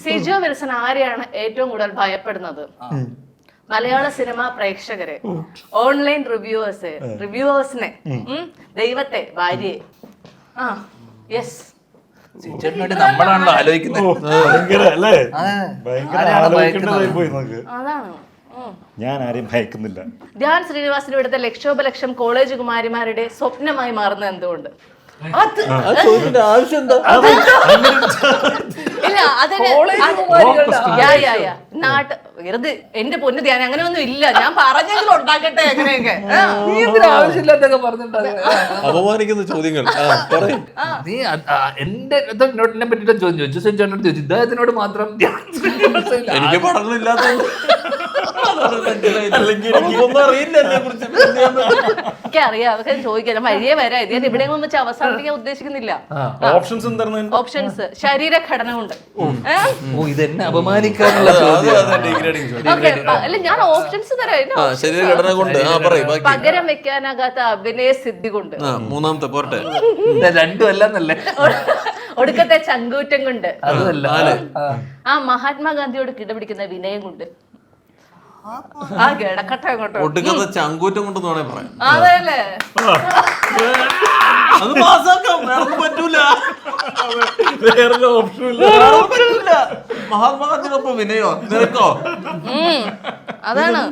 Sijo Wilson ആരെയാണ് ഏറ്റവും കൂടുതൽ ഭയപ്പെടുന്നത്? മലയാള സിനിമ പ്രേക്ഷകരെ, ഓൺലൈൻ റിവ്യൂവേഴ്സിനെ, ദൈവത്തെ, ഭാര്യയെ. യെസ്, നമ്മളാണല്ലോ ആലോചിക്കുന്നത്. അതാണ്. ഞാൻ ആരെയും ഭയക്കുന്നില്ല. ധ്യാൻ ശ്രീനിവാസിന്റെ ഇവിടുത്തെ ലക്ഷോപലക്ഷം കോളേജ് കുമാരിമാരുടെ സ്വപ്നമായി മാറുന്നത് എന്തുകൊണ്ട്? ആവശ്യം എന്താ? വെറുതെ എന്റെ പൊന്ന് ധ്യാനം അങ്ങനെയൊന്നും ഇല്ല. ഞാൻ പറഞ്ഞെങ്കിലും ഉണ്ടാക്കട്ടെ എങ്ങനെയൊക്കെ. ആവശ്യമില്ലാത്തൊക്കെ പറഞ്ഞിട്ടുണ്ടാകും. അപമാനിക്കുന്ന ചോദ്യങ്ങൾ. നീ എന്നെ പറ്റിട്ട് ചോദ്യം ചോദിച്ചു, ചേട്ടനോട് ചോദിച്ചു, ഇദ്ദേഹത്തിനോട് മാത്രം എനിക്ക് പഠനമില്ലാത്ത എനിക്കറിയാം, അതൊക്കെ ചോദിക്കാം. വഴിയെ വരാം. ഇത് ഇവിടെ വെച്ച് അവസാനിപ്പിക്കാൻ ഉദ്ദേശിക്കുന്നില്ല. ഓപ്ഷൻസ് ശരീരഘടന കൊണ്ട്. ഇതെന്നെ അപമാനിക്കാനുള്ള അല്ല, ഞാൻ ഓപ്ഷൻസ് തരാം. ശരീരഘടന കൊണ്ട് പകരം വെക്കാനാകാത്ത അഭിനയ സിദ്ധി കൊണ്ട്. മൂന്നാമത്തെ പോരട്ടെ. രണ്ടും അല്ലെന്നല്ലേ. ഒടുക്കത്തെ ചങ്കൂറ്റം കൊണ്ട്. അതല്ല, മഹാത്മാഗാന്ധിയോട് കിടപിടിക്കുന്ന വിനയം കൊണ്ട്. ഒടുക്കത്തെ ചങ്കൂറ്റം കൊണ്ടെന്ന് വേണേ പറയാം. അതല്ലേ, അത് പാസ്സാക്കാം. വേറെ പറ്റൂല. മഹാത്മാഗാന്ധിയോടൊപ്പം വിനയോ നിനക്കോ? അതാണ്.